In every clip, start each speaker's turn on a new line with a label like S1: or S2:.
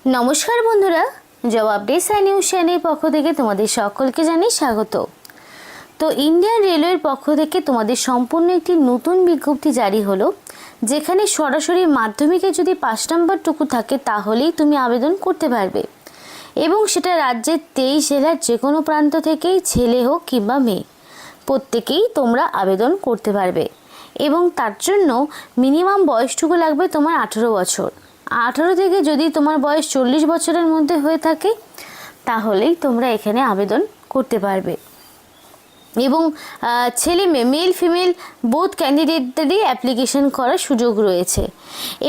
S1: নমস্কার বন্ধুরা, job updates and news চ্যানেলের পক্ষ থেকে তোমাদের সকলকে জানাই স্বাগত। তো ইন্ডিয়ান রেলওয়ের পক্ষ থেকে তোমাদের সম্পূর্ণ একটি নতুন বিজ্ঞপ্তি জারি হলো, যেখানে সরাসরি মাধ্যমিকে যদি 5 নম্বরটুকু থাকে তাহলেই তুমি আবেদন করতে পারবে, এবং সেটা রাজ্যের 23 জেলার যে কোনো প্রান্ত থেকেই, ছেলে হোক কিংবা মেয়ে, প্রত্যেকেই তোমরা আবেদন করতে পারবে। এবং তার জন্য মিনিমাম বয়সটুকু লাগবে তোমার 18 বছর। 18 থেকে যদি তোমার বয়স 40 বছরের মধ্যে হয়ে থাকে তাহলেই তোমরা এখানে আবেদন করতে পারবে। এবং ছেলে মেয়ে, মেল ফিমেল বোথ ক্যান্ডিডেটদেরই অ্যাপ্লিকেশন করার সুযোগ রয়েছে।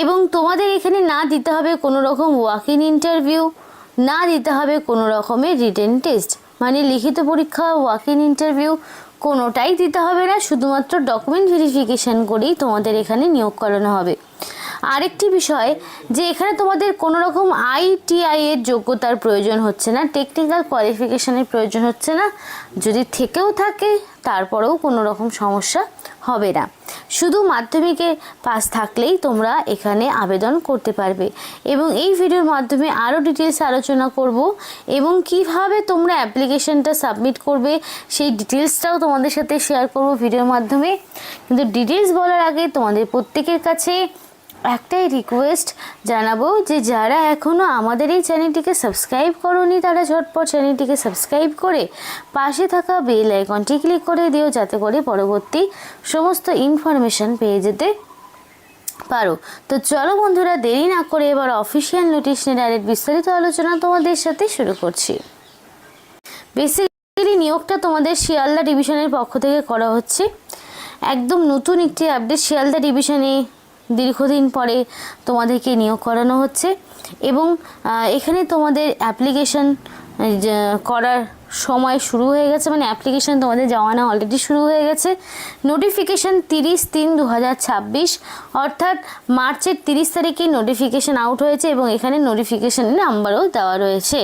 S1: এবং তোমাদের এখানে না দিতে হবে কোনো রকম ওয়াক ইন ইন্টারভিউ, না দিতে হবে কোনো রকমের রিটেন টেস্ট, মানে লিখিত পরীক্ষা, ওয়াক ইন ইন্টারভিউ কোনোটাই দিতে হবে না। শুধুমাত্র ডকুমেন্ট ভেরিফিকেশান করেই তোমাদের এখানে নিয়োগ করানো হবে। আরেকটি বিষয় যে এখানে তোমাদের কোনো রকম ITI এর যোগ্যতার প্রয়োজন হচ্ছে না, টেকনিক্যাল কোয়ালিফিকেশানের প্রয়োজন হচ্ছে না। যদি থেকেও থাকে তারপরেও কোনো রকম সমস্যা হবে না। শুধু মাধ্যমিকে পাস থাকলেই তোমরা এখানে আবেদন করতে পারবে। এবং এই ভিডিওর মাধ্যমে আরও ডিটেলস আলোচনা করব, এবং কিভাবে তোমরা অ্যাপ্লিকেশনটা সাবমিট করবে সেই ডিটেলসটাও তোমাদের সাথে শেয়ার করব ভিডিওর মাধ্যমে। কিন্তু ডিটেলস বলার আগে তোমাদের প্রত্যেকের কাছে একটাই রিকোয়েস্ট জানাবো, যে যারা এখনও আমাদের এই চ্যানেলটিকে সাবস্ক্রাইব করোনি তারা ঝটপট চ্যানেলটিকে সাবস্ক্রাইব করে পাশে থাকা বেল আইকনটি ক্লিক করে দিও, যাতে করে পরবর্তী সমস্ত ইনফরমেশান পেয়ে যেতে পারো। তো চলো বন্ধুরা, দেরি না করে এবার অফিসিয়াল নোটিশ নিয়ে ডাইরেক্ট বিস্তারিত আলোচনা তোমাদের সাথে শুরু করছি। বেসিক্যালি নিয়োগটা তোমাদের শিয়ালদা ডিভিশনের পক্ষ থেকে করা হচ্ছে। একদম নতুন একটি আপডেট, শিয়ালদা ডিভিশনে দীর্ঘদিন পরে তোমাদেরকে নিয়োগ করানো হচ্ছে। এবং এখানে তোমাদের অ্যাপ্লিকেশন করার সময় শুরু হয়ে গেছে, মানে অ্যাপ্লিকেশন তোমাদের জমা অলরেডি শুরু হয়ে গেছে। নোটিফিকেশান 30/3/2026 অর্থাৎ মার্চের 30 তারিখে নোটিফিকেশান আউট হয়েছে, এবং এখানে নোটিফিকেশানের নাম্বারও দেওয়া রয়েছে।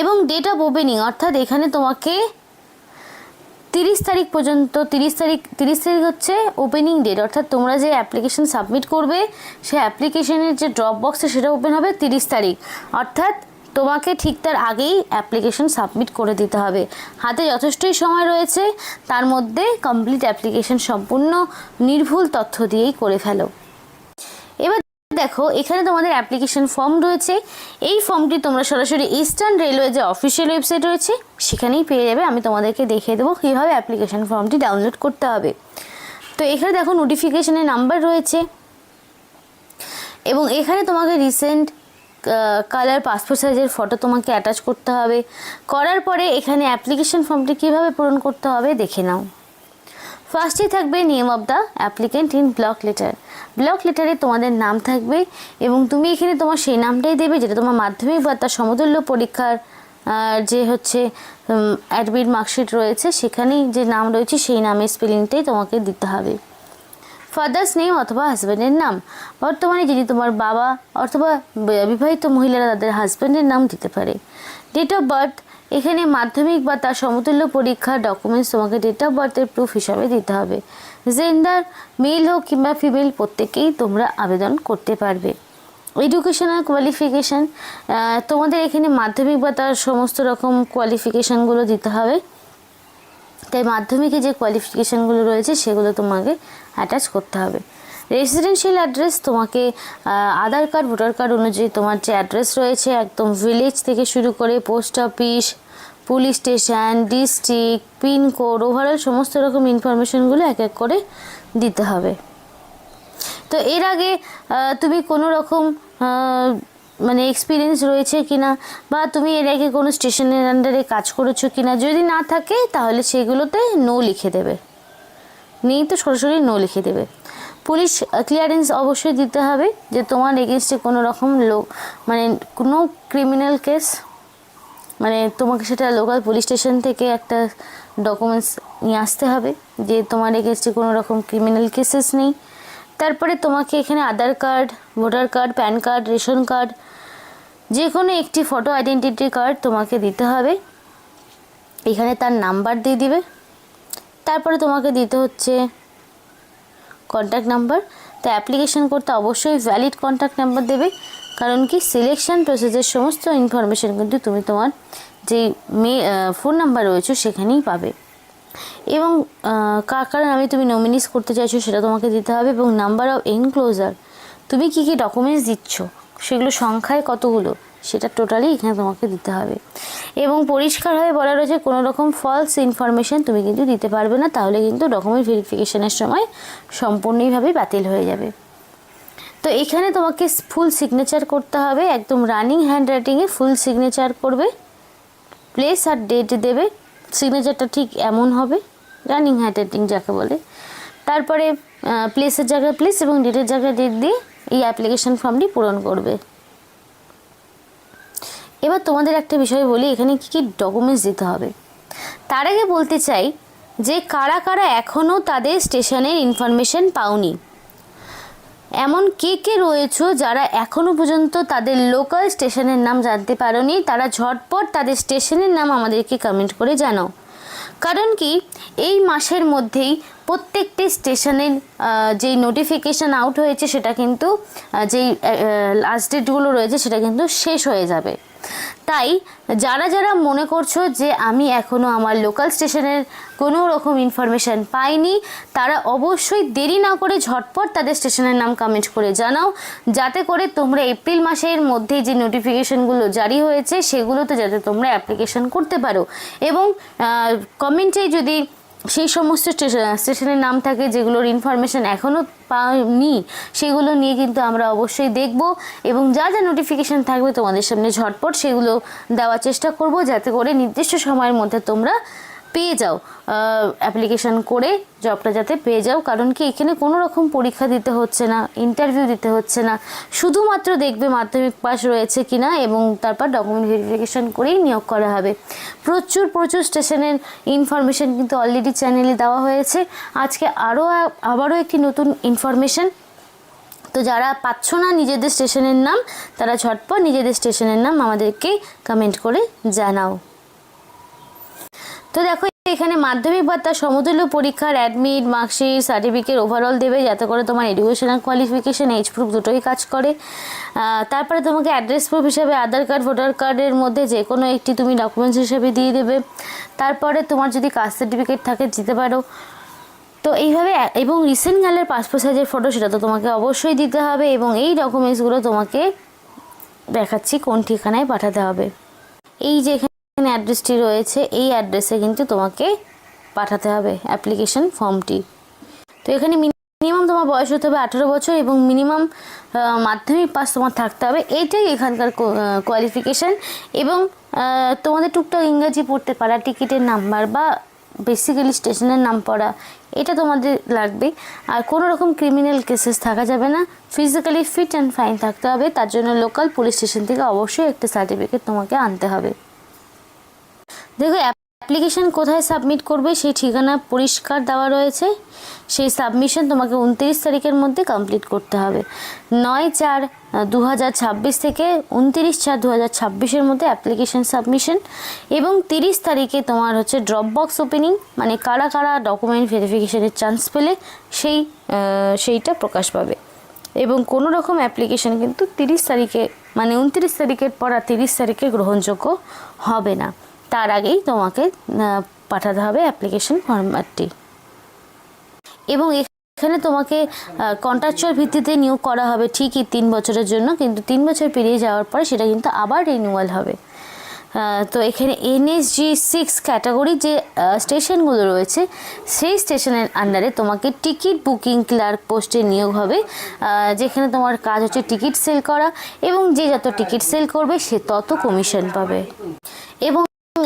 S1: এবং ডেট অফ ওপেনিং অর্থাৎ এখানে তোমাকে 30 তারিখ পর্যন্ত, 30 তারিখ হচ্ছে ওপেনিং ডেট, অর্থাৎ তোমরা যে অ্যাপ্লিকেশন সাবমিট করবে সেই অ্যাপ্লিকেশনের যে ড্রপ বক্সে সেটা ওপেন হবে 30 তারিখ, অর্থাৎ তোমাকে ঠিক তার আগেই অ্যাপ্লিকেশন সাবমিট করে দিতে হবে। হাতে যথেষ্টই সময় রয়েছে, তার মধ্যে কমপ্লিট অ্যাপ্লিকেশন সম্পূর্ণ নির্ভুল তথ্য দিয়েই করে ফেলো। এবার দেখো, এখানে তোমাদের অ্যাপ্লিকেশন ফর্ম রয়েছে। এই ফর্মটি তোমরা সরাসরি ইস্টার্ন রেলওয়ে যে অফিসিয়াল ওয়েবসাইট রয়েছে সেখানেই পেয়ে যাবে। আমি তোমাদেরকে দেখিয়ে দেবো কীভাবে অ্যাপ্লিকেশন ফর্মটি ডাউনলোড করতে হবে। তো এখানে দেখো নোটিফিকেশনের নাম্বার রয়েছে, এবং এখানে তোমাকে রিসেন্ট কালার পাসপোর্ট সাইজের ফটো তোমাকে অ্যাটাচ করতে হবে। করার পরে এখানে অ্যাপ্লিকেশন ফর্মটি কীভাবে পূরণ করতে হবে দেখে নাও। ফার্স্টে থাকবে name of the applicant in block letter. Block লেটারে তোমাদের নাম থাকবে, এবং তুমি এখানে তোমার সেই নামটাই দেবে যেটা তোমার মাধ্যমিক বা তার সমতুল্য পরীক্ষার যে হচ্ছে অ্যাডমিট মার্কশিট রয়েছে সেখানেই যে নাম রয়েছে সেই নামের স্পেলিংটাই তোমাকে দিতে হবে। ফাদার্স নেম অথবা হাজব্যান্ডের নাম, বর্তমানে যিনি তোমার বাবা অথবা বিবাহিত মহিলারা তাদের হাজব্যান্ডের নাম দিতে পারে। ডেট অফ বার্থ, এখানে মাধ্যমিক বা তার সমতুল্য পরীক্ষার ডকুমেন্টস তোমাকে ডেট অফ বার্থের প্রুফ হিসাবে দিতে হবে। জেন্ডার, মেল হোক কিংবা ফিমেল, প্রত্যেকেই তোমরা আবেদন করতে পারবে। এডুকেশনাল কোয়ালিফিকেশান, তোমাদের এখানে মাধ্যমিক বা তার সমস্ত রকম কোয়ালিফিকেশানগুলো দিতে হবে, তাই মাধ্যমিকে যে কোয়ালিফিকেশানগুলো রয়েছে সেগুলো তোমাকে অ্যাটাচ করতে হবে। রেসিডেন্সিয়াল অ্যাড্রেস, তোমাকে আধার কার্ড, ভোটার কার্ড অনুযায়ী তোমার যে অ্যাড্রেস রয়েছে একদম ভিলেজ থেকে শুরু করে post office, police station, district, pincode, overall সমস্ত রকম ইনফরমেশনগুলো এক এক করে দিতে হবে। তো এর আগে তুমি কোনো রকম মানে এক্সপিরিয়েন্স রয়েছে কিনা, বা তুমি এর আগে কোনো স্টেশনের আন্ডারে কাজ করেছো কিনা, যদি না থাকে তাহলে সেগুলোতে নো লিখে দেবে, নেই তো সরাসরি নো লিখে দেবে। পুলিশ ক্লিয়ারেন্স অবশ্যই দিতে হবে, যে তোমার এগেনস্টে কোনো রকম মানে কোনো ক্রিমিনাল কেস, মানে তোমাকে সেটা লোকাল পুলিশ স্টেশন থেকে একটা ডকুমেন্টস নিয়ে আসতে হবে যে তোমার এগেনস্টে কোনো রকম ক্রিমিনাল কেসেস নেই। তারপরে তোমাকে এখানে Aadhaar card, voter card, PAN card, ration card, যে কোনো একটি ফটো আইডেন্টিটি কার্ড তোমাকে দিতে হবে। এখানে তার নাম্বার দিয়ে দিবে। তারপরে তোমাকে দিতে হচ্ছে কন্ট্যাক্ট নাম্বার, তো অ্যাপ্লিকেশন করতে অবশ্যই ভ্যালিড কন্ট্যাক্ট নাম্বার দেবে, কারণ কি সিলেকশন প্রসেসের সমস্ত ইনফরমেশন কিন্তু তুমি তোমার যে ফোন নাম্বার রয়েছে সেখানেই পাবে। এবং কার নামে তুমি নমিনিস করতে চাইছো সেটা তোমাকে দিতে হবে, এবং নাম্বার অফ এনক্লোজার, তুমি কী কী ডকুমেন্টস দিচ্ছ সেগুলো সংখ্যায় কতগুলো সেটা টোটালি এখানে তোমাকে দিতে হবে। এবং পরিষ্কারভাবে বলা রয়েছে কোনো রকম ফলস ইনফরমেশান তুমি কিন্তু দিতে পারবে না, তাহলে কিন্তু ডকুমেন্ট ভেরিফিকেশনের সময় সম্পূর্ণভাবে বাতিল হয়ে যাবে। তো এখানে তোমাকে ফুল সিগনেচার করতে হবে, একদম রানিং হ্যান্ড রাইটিংয়ে ফুল সিগনেচার করবে, প্লেস আর ডেট দেবে, সিগনেচারটা ঠিক এমন হবে রানিং হ্যান্ড রাইটিং যাকে বলে। তারপরে প্লেসের জায়গায় প্লেস এবং ডেটের জায়গায় ডেট দিয়ে এই অ্যাপ্লিকেশন ফর্মটি পূরণ করবে। এবার তোমাদের একটা বিষয় বলি, এখানে কী কী ডকুমেন্টস দিতে হবে। তার আগে বলতে চাই যে কারা কারা এখনও তাদের স্টেশনের ইনফরমেশন পাওনি, এমন কে কে রয়েছে যারা এখনও পর্যন্ত তাদের লোকাল স্টেশনের নাম জানতে পারোনি, তারা ঝটপট তাদের স্টেশনের নাম আমাদেরকে কমেন্ট করে জানাও। কারণ কি এই মাসের মধ্যেই প্রত্যেকটি স্টেশনের যেই নোটিফিকেশান আউট হয়েছে সেটা কিন্তু যেই লাস্ট ডেটগুলো রয়েছে সেটা কিন্তু শেষ হয়ে যাবে। তাই যারা যারা মনে করছো যে আমি এখনও আমার লোকাল স্টেশনের কোনো রকম ইনফরমেশান পাইনি, তারা অবশ্যই দেরি না করে ঝটপট তাদের স্টেশনের নাম কমেন্ট করে জানাও, যাতে করে তোমরা এপ্রিল মাসের মধ্যে যে নোটিফিকেশানগুলো জারি হয়েছে সেগুলোতে যাতে তোমরা অ্যাপ্লিকেশান করতে পারো। এবং কমেন্টে যদি সেই সমস্ত স্টেশনের নাম থাকে যেগুলোর ইনফরমেশান এখনও পাইনি সেগুলো নিয়ে কিন্তু আমরা অবশ্যই দেখব, এবং যা যা নোটিফিকেশান থাকবে তোমাদের সামনে ঝটপট সেগুলো দেওয়ার চেষ্টা করব, যাতে করে নির্দিষ্ট সময়ের মধ্যে তোমরা পেয়ে যাও, অ্যাপ্লিকেশান করে জবটা যাতে পেয়ে যাও। কারণ কি এখানে কোনো রকম পরীক্ষা দিতে হচ্ছে না, ইন্টারভিউ দিতে হচ্ছে না, শুধুমাত্র দেখবে মাধ্যমিক পাস রয়েছে কিনা এবং তারপর ডকুমেন্ট ভেরিফিকেশান করেই নিয়োগ করা হবে। প্রচুর স্টেশনের ইনফরমেশান কিন্তু অলরেডি চ্যানেলে দেওয়া হয়েছে। আজকে আবারও একটি নতুন ইনফরমেশান, তো যারা পাচ্ছ না নিজেদের স্টেশনের নাম তারা ঝটপট নিজেদের স্টেশনের নাম আমাদেরকে কমেন্ট করে জানাও। তো দেখো এখানে মাধ্যমিক বা তার সমতুল্য পরীক্ষার অ্যাডমিট, মার্কশিট, সার্টিফিকেট ওভারঅল দেবে, যাতে করে তোমার এডুকেশনাল কোয়ালিফিকেশান, এজ প্রুফ দুটোই কাজ করে। তারপরে তোমাকে অ্যাড্রেস প্রুফ হিসাবে আধার কার্ড, ভোটার কার্ডের মধ্যে যে কোনো একটি তুমি ডকুমেন্টস হিসাবে দিয়ে দেবে। তারপরে তোমার যদি কাস্ট সার্টিফিকেট থাকে দিতে পারো। তো এইভাবে, এবং রিসেন্ট গেলের পাসপোর্ট সাইজের ফটো সেটা তো তোমাকে অবশ্যই দিতে হবে, এবং এই ডকুমেন্টসগুলো তোমাকে দেখাচ্ছি কোন ঠিকানায় পাঠাতে হবে। এই যে এখানে অ্যাড্রেসটি রয়েছে এই অ্যাড্রেসে কিন্তু তোমাকে পাঠাতে হবে অ্যাপ্লিকেশন ফর্মটি। তো এখানে মিনিমাম তোমার বয়স হতে হবে 18 বছর এবং মিনিমাম মাধ্যমিক পাস তোমার থাকতে হবে, এইটাই এখানকার কোয়ালিফিকেশান। এবং তোমাদের টুকটাক ইংরাজি পড়তে পারা, টিকিটের নাম্বার বা বেসিক্যালি স্টেশনের নাম পড়া, এটা তোমাদের লাগবে। আর কোনো রকম ক্রিমিনাল কেসেস থাকা যাবে না, ফিজিক্যালি ফিট অ্যান্ড ফাইন থাকতে হবে। তার জন্য লোকাল পুলিশ স্টেশন থেকে অবশ্যই একটা সার্টিফিকেট তোমাকে আনতে হবে। দেখো অ্যাপ্লিকেশান কোথায় সাবমিট করবে সেই ঠিকানা পরিষ্কার দেওয়া রয়েছে, সেই সাবমিশন তোমাকে 29 তারিখের মধ্যে কমপ্লিট করতে হবে। 9/4/2026 থেকে 29/4/2026 মধ্যে অ্যাপ্লিকেশান সাবমিশন, এবং 30 তারিখে তোমার হচ্ছে ড্রপ বক্স ওপেনিং, মানে কারা কারা ডকুমেন্ট ভেরিফিকেশানের চান্স পেলে সেইটা প্রকাশ পাবে। এবং কোনো রকম অ্যাপ্লিকেশান কিন্তু 30 তারিখে, মানে 29 তারিখের পর আর 30 তারিখে গ্রহণযোগ্য হবে না, তার আগেই তোমাকে পাঠাতে হবে অ্যাপ্লিকেশন ফর্ম্যাটটি। এবং এখানে তোমাকে কন্ট্রাকচুয়াল ভিত্তিতে নিয়োগ করা হবে ঠিকই 3 বছরের জন্য, কিন্তু 3 বছর পেরিয়ে যাওয়ার পরে সেটা কিন্তু আবার রিনিউয়াল হবে। তো এখানে NSG 6 ক্যাটাগরি যে স্টেশনগুলো রয়েছে সেই স্টেশনের আন্ডারে তোমাকে টিকিট বুকিং ক্লার্ক পোস্টে নিয়োগ হবে, যেখানে তোমার কাজ হচ্ছে টিকিট সেল করা, এবং যে যত টিকিট সেল করবে সে তত কমিশন পাবে। এবং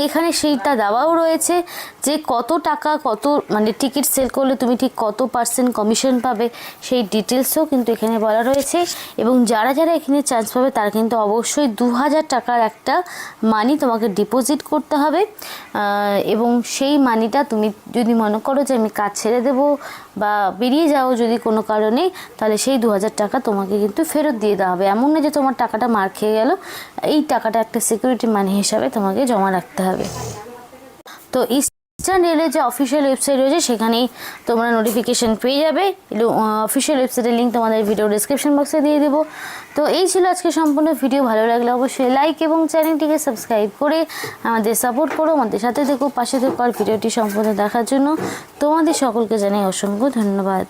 S1: এখানে সেইটা দেওয়াও রয়েছে যে কত টাকা, কত মানে টিকিট সেল করলে তুমি ঠিক কত % কমিশন পাবে, সেই ডিটেলসও কিন্তু এখানে বলা রয়েছে। এবং যারা যারা এখানে চান্স পাবে তারা কিন্তু অবশ্যই 2000 টাকার একটা মানি তোমাকে ডিপোজিট করতে হবে, এবং সেই মানিটা তুমি যদি মনে করো যে আমি কাজ ছেড়ে দেবো বা বেরিয়ে যাও যদি কোনো কারণে, তাহলে সেই 2000 টাকা তোমাকে কিন্তু ফেরত দিয়ে দেওয়া হবে। এমন না যে তোমার টাকাটা মার খেয়ে গেল, এই টাকাটা একটা সিকিউরিটি মানি হিসাবে তোমাকে জমা রাখতে হবে। তো এই ইস্টার্ন রেলের যে অফিসিয়াল ওয়েবসাইট রয়েছে সেখানেই তোমরা নোটিফিকেশান পেয়ে যাবে। অফিসিয়াল ওয়েবসাইটের লিঙ্ক তোমাদের ভিডিও ডিসক্রিপশন বক্সে দিয়ে দেবো। তো এই ছিল আজকে সম্পূর্ণ ভিডিও। ভালো লাগলে অবশ্যই লাইক এবং চ্যানেলটিকে সাবস্ক্রাইব করে আমাদের সাপোর্ট করো, আমাদের সাথে থেকো, পাশে থেকো। আর ভিডিওটি সম্পূর্ণ দেখার জন্য তোমাদের সকলকে জানাই অসংখ্য ধন্যবাদ।